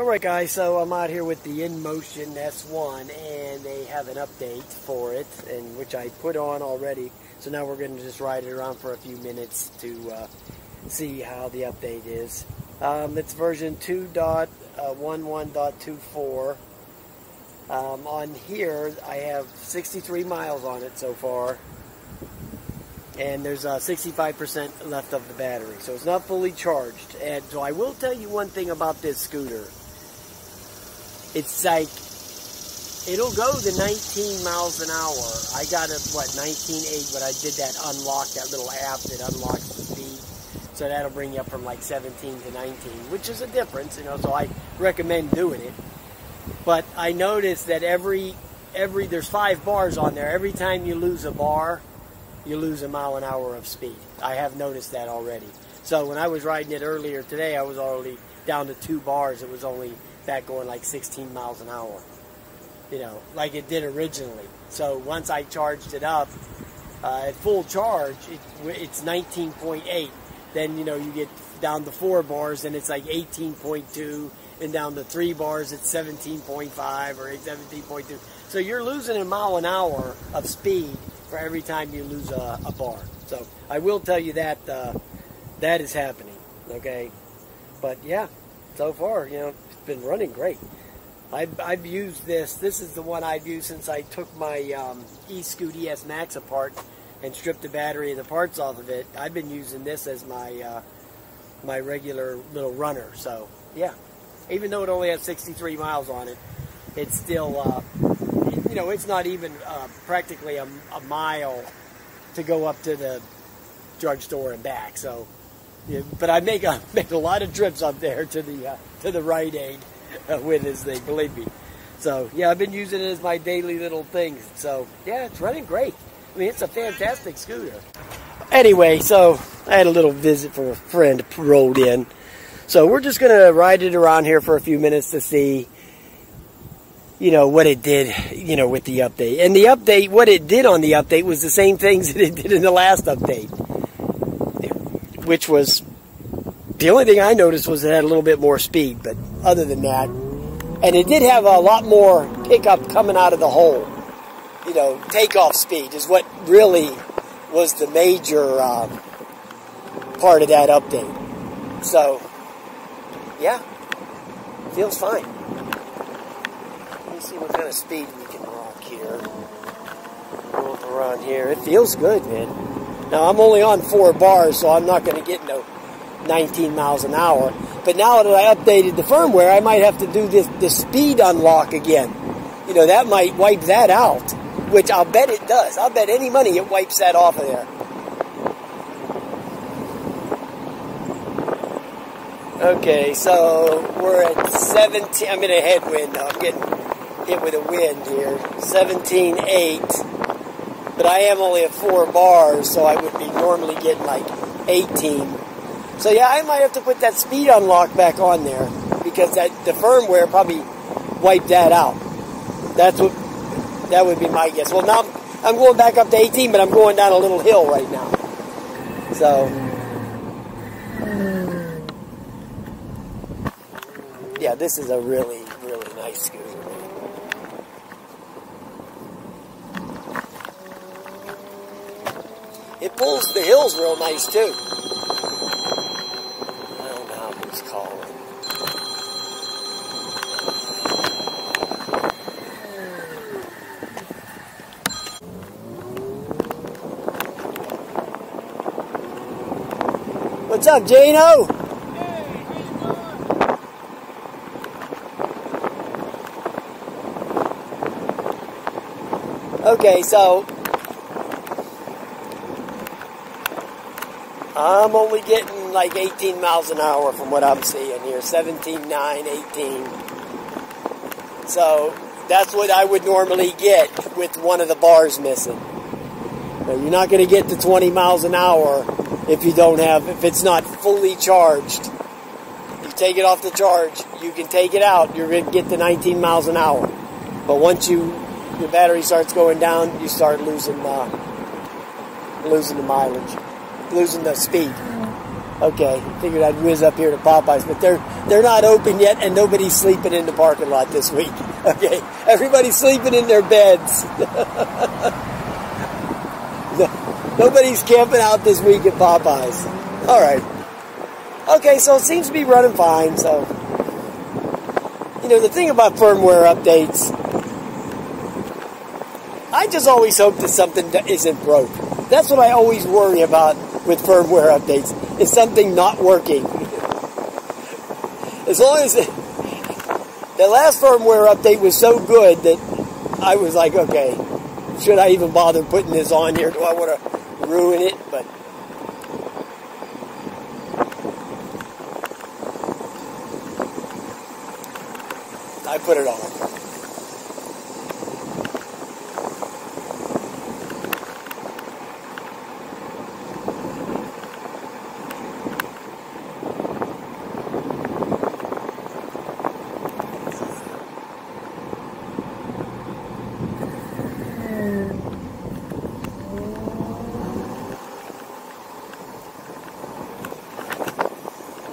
Alright guys, so I'm out here with the INMOTION S1 and they have an update for it, and which I put on already. So now we're going to just ride it around for a few minutes to see how the update is. It's version 2.11.24. On here I have 63 miles on it so far, and there's 65% left of the battery, so it's not fully charged. And so I will tell you one thing about this scooter. It's like, it'll go to 19 miles an hour. I got it, what, 19.8, but I did that unlock, that little app that unlocks the speed. So that'll bring you up from like 17 to 19, which is a difference, you know, so I recommend doing it. But I noticed that there's 5 bars on there. Every time you lose a bar, you lose a mile an hour of speed. I have noticed that already. So when I was riding it earlier today, I was already down to 2 bars. It was only back going like 16 miles an hour, you know, like it did originally. So once I charged it up, at full charge, it's 19.8. Then, you know, you get down to 4 bars and it's like 18.2, and down to 3 bars it's 17.5 or 17.2. So you're losing a mile an hour of speed for every time you lose a bar. So I will tell you that that is happening, okay? But yeah, so far, you know, it's been running great. I've used this. This is the one I've used since I took my e-Scoot ES Max apart and stripped the battery and the parts off of it. I've been using this as my my regular little runner. So yeah, even though it only has 63 miles on it, it's still you know, it's not even practically a mile to go up to the drugstore and back. So, yeah, but I make a lot of trips up there to the Rite Aid with this thing, believe me. So yeah, I've been using it as my daily little thing. So yeah, it's running great. I mean, it's a fantastic scooter. Anyway, so I had a little visit from a friend who rolled in. So we're just gonna ride it around here for a few minutes to see, you know, what it did, you know, with the update. And the update, what it did on the update was the same things that it did in the last update, which was, the only thing I noticed was it had a little bit more speed, but other than that, and it did have a lot more pickup coming out of the hole. You know, takeoff speed is what really was the major part of that update. So, yeah, feels fine. See what kind of speed we can rock here. Go around here. It feels good, man. Now, I'm only on 4 bars, so I'm not going to get no 19 miles an hour. But now that I updated the firmware, I might have to do the speed unlock again. You know, that might wipe that out, which I'll bet it does. I'll bet any money it wipes that off of there. Okay, so we're at 17. I'm in a headwind now. I'm getting hit with a wind here. 17.8, but I am only at 4 bars, so I would be normally getting like 18. So yeah, I might have to put that speed unlock back on there, because the firmware probably wiped that out. That would be my guess. Well, now I'm going back up to 18, but I'm going down a little hill right now. So yeah, this is a really, really nice scooter. It pulls the hills real nice, too. I don't know who's calling. What's up, Jano? Okay, so I'm only getting like 18 miles an hour from what I'm seeing here. 17.9, 18. So that's what I would normally get with one of the bars missing. Now, you're not going to get to 20 miles an hour if it's not fully charged. You take it off the charge, you can take it out, you're going to get to 19 miles an hour. But once your battery starts going down, you start losing the mileage. Losing the speed. Okay, figured I'd whiz up here to Popeyes, but they're not open yet, and nobody's sleeping in the parking lot this week. Okay, everybody's sleeping in their beds. Nobody's camping out this week at Popeyes. All right. Okay, so it seems to be running fine. So, you know, the thing about firmware updates, I just always hope that something isn't broke. That's what I always worry about with firmware updates, is something not working. As long as the last firmware update was so good that I was like, okay, should I even bother putting this on here? Do I want to ruin it? But I put it on.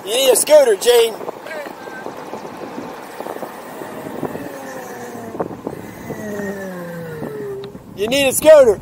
You need a scooter, Gene. You need a scooter.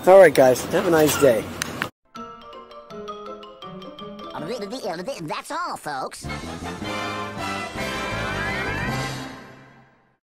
All right, guys. Have a nice day. That's all, folks.